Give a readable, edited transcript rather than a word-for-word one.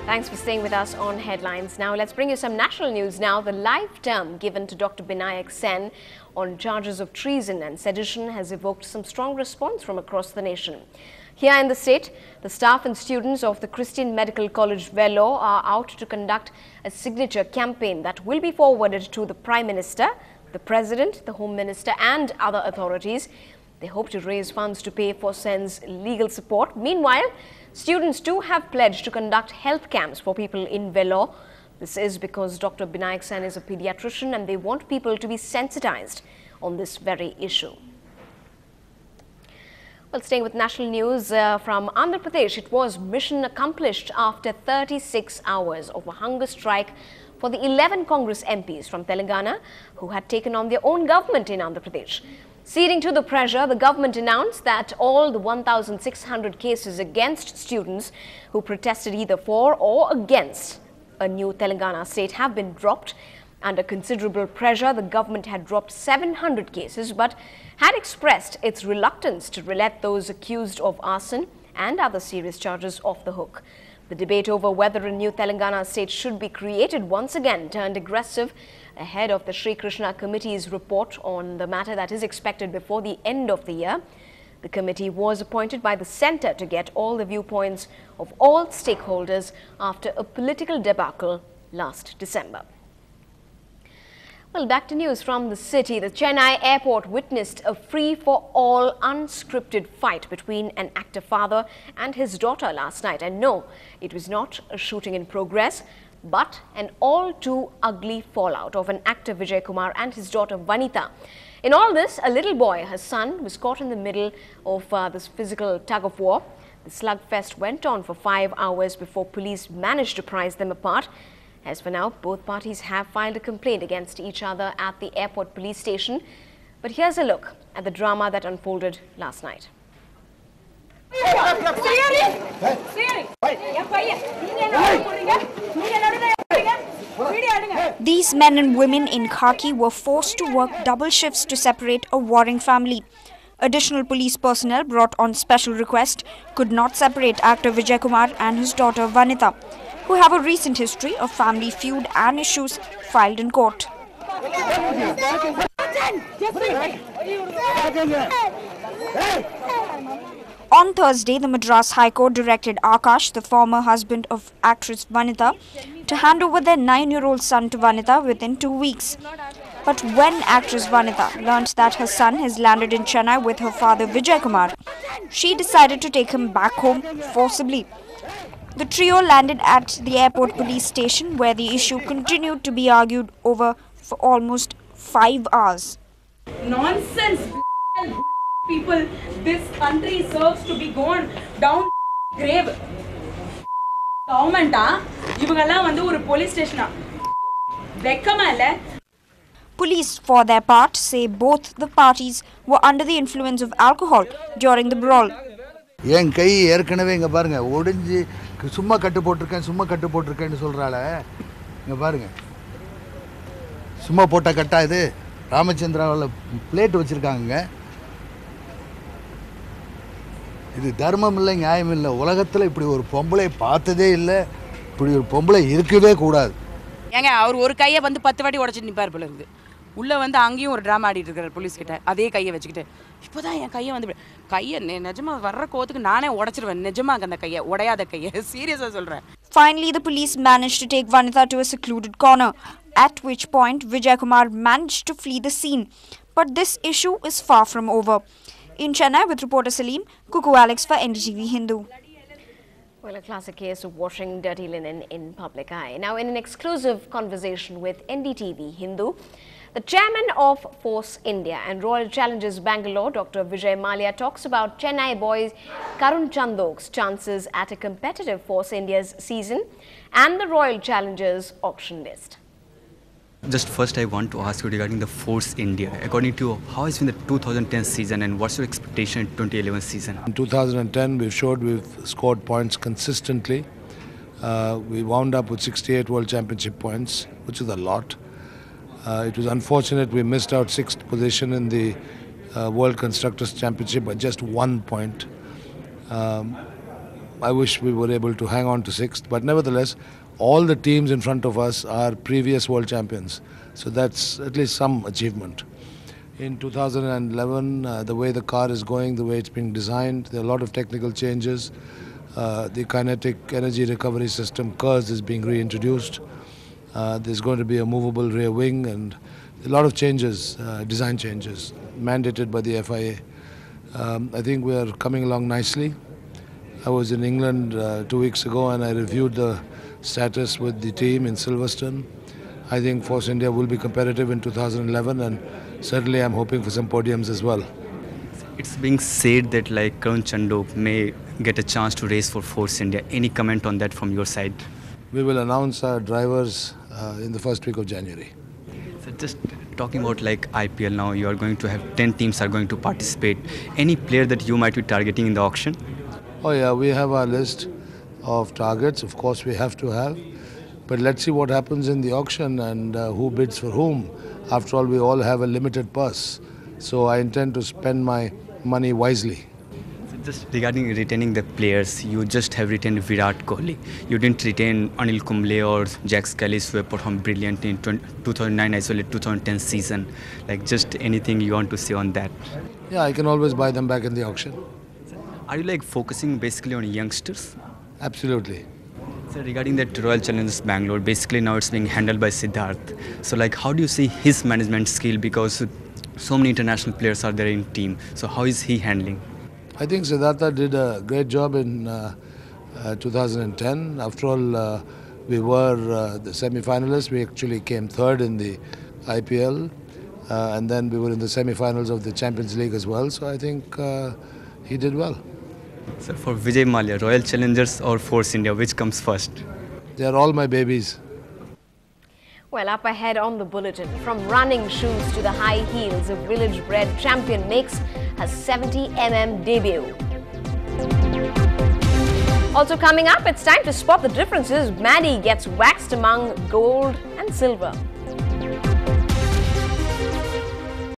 Thanks for staying with us on Headlines. Now, let's bring you some national news now. The life term given to Dr. Binayak Sen on charges of treason and sedition has evoked some strong response from across the nation. Here in the state, the staff and students of the Christian Medical College Vellore are out to conduct a signature campaign that will be forwarded to the Prime Minister, the President, the Home Minister and other authorities. They hope to raise funds to pay for Sen's legal support. Meanwhile, students too have pledged to conduct health camps for people in Vellore. This is because Dr. Binayak Sen is a pediatrician and they want people to be sensitized on this very issue. Well, staying with national news from Andhra Pradesh, it was mission accomplished after 36 hours of a hunger strike for the 11 Congress MPs from Telangana who had taken on their own government in Andhra Pradesh. Ceding to the pressure, the government announced that all the 1,600 cases against students who protested either for or against a new Telangana state have been dropped. Under considerable pressure, the government had dropped 700 cases but had expressed its reluctance to let those accused of arson and other serious charges off the hook. The debate over whether a new Telangana state should be created once again turned aggressive ahead of the Sri Krishna Committee's report on the matter that is expected before the end of the year. The committee was appointed by the centre to get all the viewpoints of all stakeholders after a political debacle last December. Well, back to news from the city. The Chennai airport witnessed a free-for-all unscripted fight between an actor father and his daughter last night. And no, it was not a shooting in progress, but an all-too-ugly fallout of an actor Vijay Kumar and his daughter Vanitha. In all this, a little boy, her son, was caught in the middle of this physical tug-of-war. The slugfest went on for 5 hours before police managed to prise them apart. As for now, both parties have filed a complaint against each other at the airport police station. But here's a look at the drama that unfolded last night. These men and women in khaki were forced to work double shifts to separate a warring family. Additional police personnel brought on special request could not separate actor Vijay Kumar and his daughter Vanitha, who have a recent history of family feud and issues filed in court. On Thursday, the Madras High Court directed Akash, the former husband of actress Vanitha, to hand over their 9-year-old son to Vanitha within 2 weeks. But when actress Vanitha learnt that her son has landed in Chennai with her father Vijay Kumar, she decided to take him back home forcibly. The trio landed at the airport police station where the issue continued to be argued over for almost 5 hours. Nonsense, people. This country serves to be gone down grave. Government ivangala vandu oru police station vekkama illa. Police, for their part, say both the parties were under the influence of alcohol during the brawl. என் கை ஏற்கனவே இங்கே பாருங்கள் ஒடிஞ்சு சும்மா கட்டு போட்டிருக்கேன்னு சொல்கிறாள. இங்கே பாருங்கள் சும்மா போட்ட கட்டா இது. ராமச்சந்திராவில் plate வச்சுருக்காங்க. இது தர்மம் இல்லை, நியாயம் இல்லை. உலகத்தில் இப்படி ஒரு பொம்பளை பார்த்ததே இல்லை. இப்படி ஒரு பொம்பளை இருக்கவே கூடாது. ஏங்க அவர் ஒரு கையை வந்து 10 வாட்டி உடச்சிட்டு நிற்பார் போல இருக்குது. உள்ளே வந்து அங்கேயும் ஒரு ட்ராமா ஆடிட்டு இருக்கார் போலீஸ்கிட்ட அதே கையை வச்சுக்கிட்டு. இப்போ தான் என் கையை வந்து கையை நிஜமாக வர்ற கோத்துக்கு நானே உடச்சிருவேன். நிஜமாக அந்த கையை உடையாத கையை சீரியஸாக சொல்கிறேன். Finally, the police managed to take Vanitha to a secluded corner, at which point Vijay Kumar managed to flee the scene. But this issue is far from over. In Chennai, with reporter Salim, Kuku Alex for Ndtv-Hindu. Well, a classic case of washing dirty linen in public eye. Now, in an exclusive conversation with Ndtv-Hindu, the chairman of Force India and Royal Challengers Bangalore, Dr. Vijay Mallya, talks about Chennai boys Karun Chandok's chances at a competitive Force India's season and the Royal Challengers auction list. Just first I want to ask you regarding the Force India. According to you, how has been the 2010 season and what's your expectation in 2011 season? In 2010 we've scored points consistently. We wound up with 68 World Championship points, which is a lot. It was unfortunate we missed out 6th position in the World Constructors Championship by just 1 point. I wish we were able to hang on to 6th, but nevertheless, all the teams in front of us are previous world champions. So that's at least some achievement. In 2011, the way the car is going, the way it's being designed, there are a lot of technical changes. The kinetic energy recovery system, KERS, is being reintroduced. There's going to be a movable rear wing and a lot of changes, design changes, mandated by the FIA. I think we are coming along nicely. I was in England 2 weeks ago and I reviewed the status with the team in Silverstone. I think Force India will be competitive in 2011 and certainly I'm hoping for some podiums as well. It's being said that like Karun Chandu may get a chance to race for Force India. Any comment on that from your side? We will announce our drivers in the first week of January. So just talking about like IPL now, you are going to have 10 teams are going to participate. Any player that you might be targeting in the auction? Oh yeah, we have our list of targets. Of course we have to have. But let's see what happens in the auction and who bids for whom. After all, we all have a limited purse. So I intend to spend my money wisely. So just regarding retaining the players, you just have retained Virat Kohli. You didn't retain Anil Kumble or Jack Scalise, who have performed brilliantly in 2009 as well as 2010 season. Like just anything you want to say on that? Yeah, I can always buy them back in the auction. Are you like focusing basically on youngsters? Absolutely. So regarding that Royal Challengers Bangalore, basically now it's being handled by Siddharth. So like how do you see his management skill, because so many international players are there in team. So how is he handling? I think Siddhartha did a great job in 2010. After all, we were the semi-finalists. We actually came third in the IPL. And then we were in the semi-finals of the Champions League as well. So I think he did well. So for Vijay Mallya, Royal Challengers or Force India, which comes first? They are all my babies. Well, up ahead on the bulletin, from running shoes to the high heels, a village-bred champion makes her 70mm debut. Also coming up, it's time to spot the differences. Maddie gets waxed among gold and silver.